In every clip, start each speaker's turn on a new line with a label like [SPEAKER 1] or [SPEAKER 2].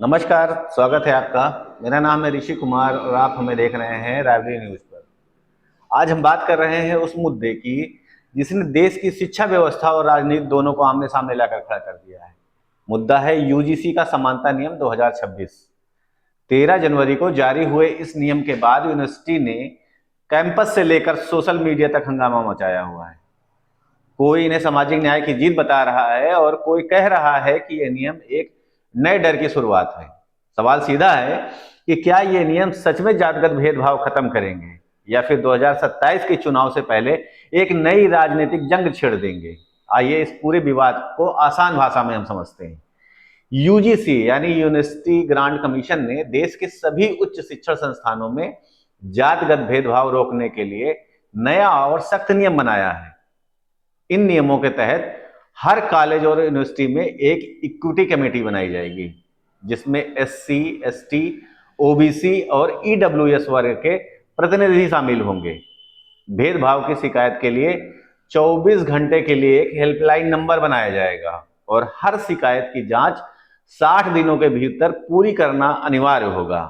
[SPEAKER 1] नमस्कार, स्वागत है आपका। मेरा नाम है ऋषि कुमार और आप हमें देख रहे हैं रायबरेली न्यूज़ पर। आज हम बात कर रहे हैं उस मुद्दे की जिसने देश की शिक्षा व्यवस्था और राजनीति दोनों को आमने सामने लाकर खड़ा कर दिया है। मुद्दा है यूजीसी का समानता नियम 2026। 13 जनवरी को जारी हुए इस नियम के बाद यूनिवर्सिटी ने कैंपस से लेकर सोशल मीडिया तक हंगामा मचाया हुआ है। कोई इन्हें सामाजिक न्याय की जीत बता रहा है और कोई कह रहा है कि यह नियम एक नए डर की शुरुआत है। सवाल सीधा है कि क्या ये नियम सच में जातिगत भेदभाव खत्म करेंगे या फिर 2027 के चुनाव से पहले एक नई राजनीतिक जंग छेड़ देंगे। आइए इस पूरे विवाद को आसान भाषा में हम समझते हैं। यूजीसी यानी यूनिवर्सिटी ग्रांट कमीशन ने देश के सभी उच्च शिक्षण संस्थानों में जातिगत भेदभाव रोकने के लिए नया और सख्त नियम बनाया है। इन नियमों के तहत हर कॉलेज और यूनिवर्सिटी में एक इक्विटी कमेटी बनाई जाएगी जिसमें एससी, एसटी, ओबीसी और ईडब्ल्यूएस वर्ग के प्रतिनिधि शामिल होंगे। भेदभाव की शिकायत के लिए 24 घंटे के लिए एक हेल्पलाइन नंबर बनाया जाएगा और हर शिकायत की जांच 60 दिनों के भीतर पूरी करना अनिवार्य होगा।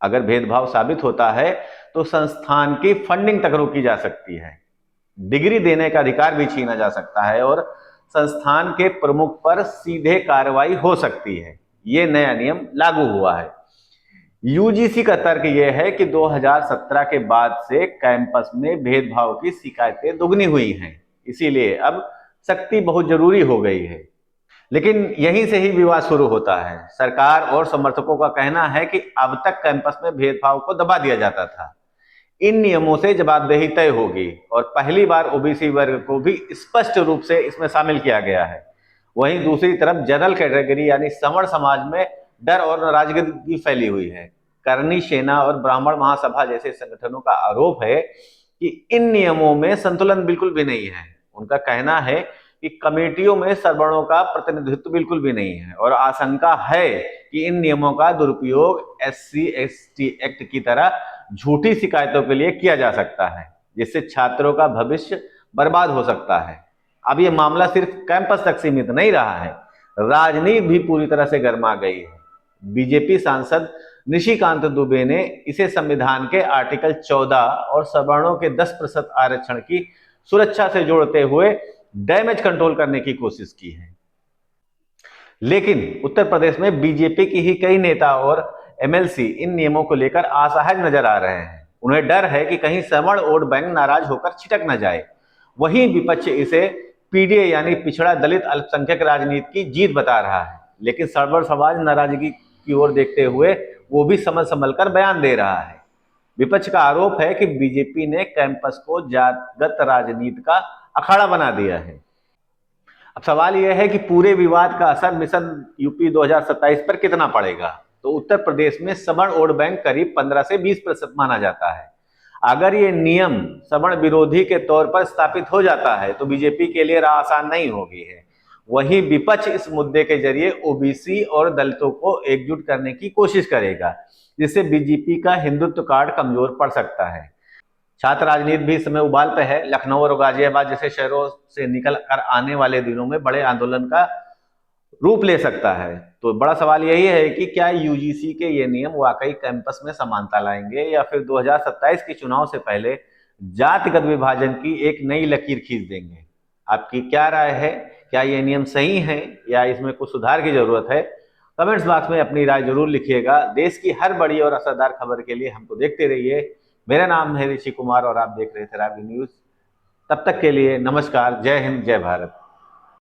[SPEAKER 1] अगर भेदभाव साबित होता है तो संस्थान की फंडिंग तक रोकी जा सकती है, डिग्री देने का अधिकार भी छीना जा सकता है और संस्थान के प्रमुख पर सीधे कार्रवाई हो सकती है। ये नया नियम लागू हुआ है। यूजीसी का तर्क यह है कि 2017 के बाद से कैंपस में भेदभाव की शिकायतें दुगनी हुई हैं, इसीलिए अब सख्ती बहुत जरूरी हो गई है। लेकिन यहीं से ही विवाद शुरू होता है। सरकार और समर्थकों का कहना है कि अब तक कैंपस में भेदभाव को दबा दिया जाता था। इन नियमों से जवाबदेही तय होगी और पहली बार ओबीसी वर्ग को भी स्पष्ट रूप से इसमें शामिल किया गया है। वहीं दूसरी तरफ जनरल कैटेगरी यानी सवर्ण समाज में डर और नाराजगी फैली हुई है। करनी सेना और ब्राह्मण महासभा जैसे संगठनों का आरोप है कि इन नियमों में संतुलन बिल्कुल भी नहीं है। उनका कहना है कि कमेटियों में सवर्णों का प्रतिनिधित्व बिल्कुल भी नहीं है और आशंका है कि इन नियमों का दुरुपयोग एससी एसटी एक्ट की तरह झूठी शिकायतों के लिए किया जा सकता है, जिससे छात्रों का भविष्य बर्बाद हो सकता है। अब यह मामला सिर्फ कैंपस तक सीमित नहीं रहा है, राजनीति भी पूरी तरह से गर्मा गई है। बीजेपी सांसद निशिकांत दुबे ने इसे संविधान के आर्टिकल 14 और सवर्णों के 10% आरक्षण की सुरक्षा से जोड़ते हुए डैमेज कंट्रोल करने की कोशिश की है। लेकिन उत्तर प्रदेश में बीजेपी की ही कई नेता और एमएलसी इन नियमों को लेकर असहज नजर आ रहे हैं। उन्हें डर है कि कहीं सवर्ण वोट बैंक नाराज होकर छिटक न जाए। वहीं विपक्ष इसे पीडीए यानी पिछड़ा दलित अल्पसंख्यक राजनीति की जीत बता रहा है। लेकिन सवर्ण समाज नाराजगी की ओर देखते हुए वो भी समझ संभल कर बयान दे रहा है। विपक्ष का आरोप है कि बीजेपी ने कैंपस को जातिगत राजनीति का अखाड़ा बना दिया है। अब सवाल यह है कि पूरे विवाद का असर मिशन यूपी 2027 पर कितना पड़ेगा। तो उत्तर प्रदेश में सवर्ण वोट बैंक करीब 15 से 20% माना जाता है। अगर ये नियम सवर्ण विरोधी के तौर पर स्थापित हो जाता है तो बीजेपी के लिए राह आसान नहीं होगी है। वहीं विपक्ष इस मुद्दे के जरिए ओबीसी और दलितों को एकजुट करने की कोशिश करेगा, जिससे बीजेपी का हिंदुत्व कार्ड कमजोर पड़ सकता है। छात्र राजनीति भी इस समय उबाल पे है। लखनऊ और गाजियाबाद जैसे शहरों से निकल कर आने वाले दिनों में बड़े आंदोलन का रूप ले सकता है। तो बड़ा सवाल यही है कि क्या यूजीसी के ये नियम वाकई कैंपस में समानता लाएंगे या फिर 2027 के चुनाव से पहले जातिगत विभाजन की एक नई लकीर खींच देंगे। आपकी क्या राय है? क्या ये नियम सही है या इसमें कुछ सुधार की जरूरत है? कमेंट्स बॉक्स में अपनी राय जरूर लिखिएगा। देश की हर बड़ी और असरदार खबर के लिए हमको देखते रहिए। मेरा नाम है ऋषि कुमार और आप देख रहे थे रायबरेली न्यूज। तब तक के लिए नमस्कार, जय हिंद, जय भारत।